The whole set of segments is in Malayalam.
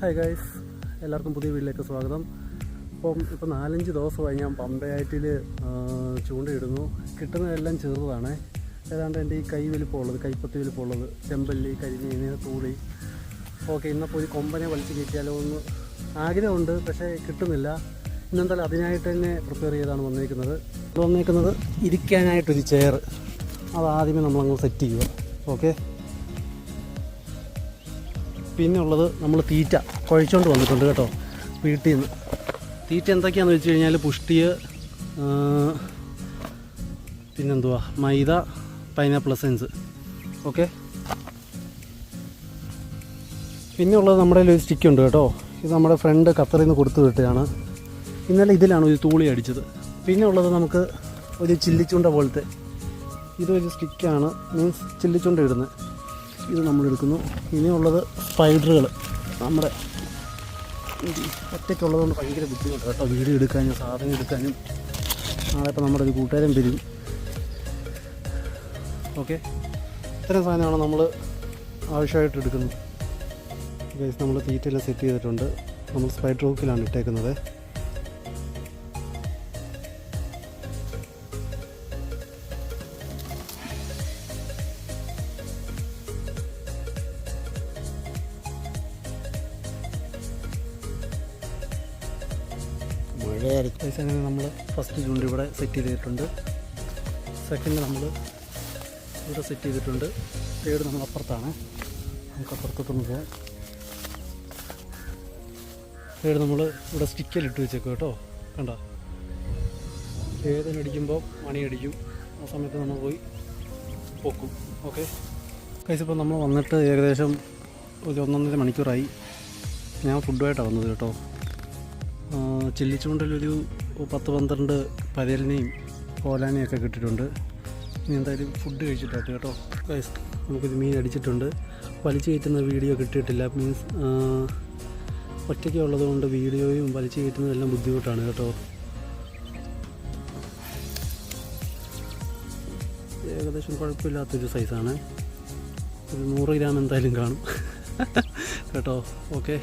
ഹായ് ഗൈസ്, എല്ലാവർക്കും പുതിയ വീട്ടിലേക്ക് സ്വാഗതം. ഇപ്പോൾ 4-5 ദിവസമായി ഞാൻ പമ്പയാറ്റിൽ ചൂണ്ടയിടുന്നു. കിട്ടുന്നതെല്ലാം ചെറുതാണ്. ഏതാണ്ട് എൻ്റെ ഈ കൈ വലിപ്പമുള്ളത്, കൈപ്പത്തി വലിപ്പമുള്ളത്, ചെമ്പല്ലി, കരിമീൻ, തൂളി. ഓക്കെ, ഇന്നപ്പോൾ ഒരു കൊമ്പനെ വലിച്ച് കയറ്റിയാലോ എന്ന് ആഗ്രഹമുണ്ട്, പക്ഷേ കിട്ടുന്നില്ല. ഇന്നെന്തായാലും അതിനായിട്ട് തന്നെ പ്രിപ്പയർ ചെയ്താണ് വന്നേക്കുന്നത്. ഇരിക്കാനായിട്ടൊരു ചെയർ, അതാദ്യമേ നമ്മളങ്ങ് സെറ്റ് ചെയ്യുക. ഓക്കെ, പിന്നെ ഉള്ളത് നമ്മൾ തീറ്റ കുഴച്ചുകൊണ്ട് വന്നിട്ടുണ്ട് കേട്ടോ വീട്ടിൽ നിന്ന്. തീറ്റ എന്തൊക്കെയാണെന്ന് വെച്ച് കഴിഞ്ഞാൽ പുഷ്ടിയ, പിന്നെന്തുവാ, മൈദ, പൈനാപ്പിൾ എസൻസ്. ഓക്കെ, പിന്നെ ഉള്ളത് നമ്മുടെ ഒരു സ്റ്റിക്കുണ്ട് കേട്ടോ. ഇത് നമ്മുടെ ഫ്രണ്ട് ഖത്തറിൽ നിന്ന് കൊടുത്തു വിട്ടതാണ്. ഇന്നലെ ഇതിലാണ് ഒരു തൂളി അടിച്ചത്. പിന്നെ ഉള്ളത് നമുക്ക് ഒരു ചില്ലിച്ചുണ്ട പോലത്തെ ഇതൊരു സ്റ്റിക്കാണ്, മീൻസ് ചില്ലിച്ചുണ്ട ഇടുന്നത്. ഇത് നമ്മളെടുക്കുന്നു. ഇനിയുള്ളത് സ്പൈഡറുകൾ. നമ്മുടെ ഒറ്റയ്ക്കുള്ളതുകൊണ്ട് ഭയങ്കര ബുദ്ധിമുട്ട് കേട്ടോ വീഡിയോ എടുക്കാനും സാധനം എടുക്കാനും. നാളെ ഇപ്പോൾ നമ്മുടെ ഒരു കൂട്ടുകാരൻ വരും. ഓക്കെ, ഇത്രയും സാധനമാണ് നമ്മൾ ആവശ്യമായിട്ട് എടുക്കുന്നത്. ഗൈസ്, നമ്മൾ തീറ്റയെല്ലാം സെറ്റ് ചെയ്തിട്ടുണ്ട്. നമ്മൾ സ്പൈഡർ ഹൂക്കിലാണ് ഇട്ടേക്കുന്നത്. അങ്ങനെ നമ്മൾ ഫസ്റ്റ് ചൂണ്ട് ഇവിടെ സെറ്റ് ചെയ്തിട്ടുണ്ട്. സെക്കൻഡ് നമ്മൾ ഇവിടെ സെറ്റ് ചെയ്തിട്ടുണ്ട്. തേർഡ് നമ്മൾ അപ്പുറത്താണ്, നമുക്ക് അപ്പുറത്തോട്ടൊന്ന് പോകാം. തേർഡ് നമ്മൾ ഇവിടെ സ്റ്റിക്കിലിട്ട് വെച്ചേക്കും കേട്ടോ. കണ്ടോ, ഏതിനടിക്കുമ്പോൾ മണിയടിക്കും, ആ സമയത്ത് നമ്മൾ പോയി പൊക്കും. ഓക്കെ ഗൈസ്, ഇപ്പോൾ നമ്മൾ വന്നിട്ട് ഏകദേശം ഒരു 1.5 മണിക്കൂറായി. ഞാൻ ഫുഡുമായിട്ടാണ് വന്നത് കേട്ടോ. ചില്ലിച്ചൂണ്ടലൊരു 10-12 പരലിനെയും കോലാനെയും ഒക്കെ കിട്ടിയിട്ടുണ്ട്. ഇനി എന്തായാലും ഫുഡ് കഴിച്ചിട്ടാണ് കേട്ടോ. ഗൈസ്, നമുക്കൊരു മീൻ അടിച്ചിട്ടുണ്ട്. വലിച്ചു കയറ്റുന്ന വീഡിയോ കിട്ടിയിട്ടില്ല. മീൻസ് ഒറ്റയ്ക്ക് ഉള്ളത് കൊണ്ട് വീഡിയോയും വലിച്ചു കയറ്റുന്നതെല്ലാം ബുദ്ധിമുട്ടാണ് കേട്ടോ. ഏകദേശം കുഴപ്പമില്ലാത്തൊരു സൈസാണ്. ഒരു 100 ഗ്രാം എന്തായാലും കാണും കേട്ടോ. ഓക്കെ,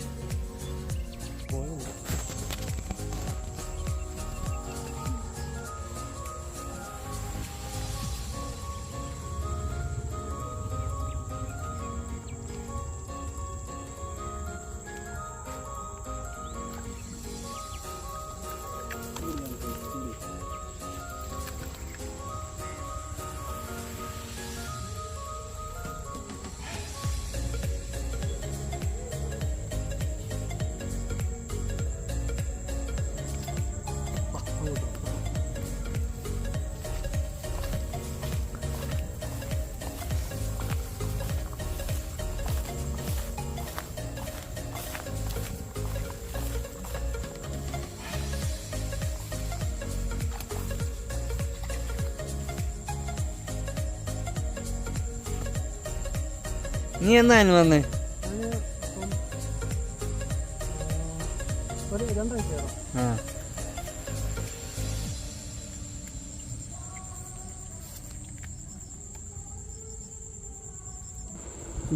നീ എന്നാണ് വന്നേ?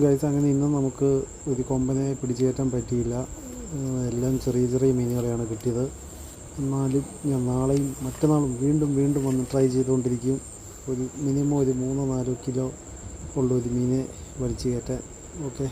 ഗൈസ്, അങ്ങനെ ഇന്നും നമുക്ക് ഒരു കൊമ്പനെ പിടിച്ചു കയറ്റാൻ പറ്റിയില്ല. എല്ലാം ചെറിയ ചെറിയ മീനുകളെയാണ് കിട്ടിയത്. എന്നാലും ഞാൻ നാളെയും മറ്റന്നാളും വീണ്ടും വന്ന് ട്രൈ ചെയ്തുകൊണ്ടിരിക്കും. ഒരു മിനിമം ഒരു 3-4 കിലോ ഉള്ള ഒരു മീനെ വലിച്ചു കയറ്റാൻ. ഓക്കെ.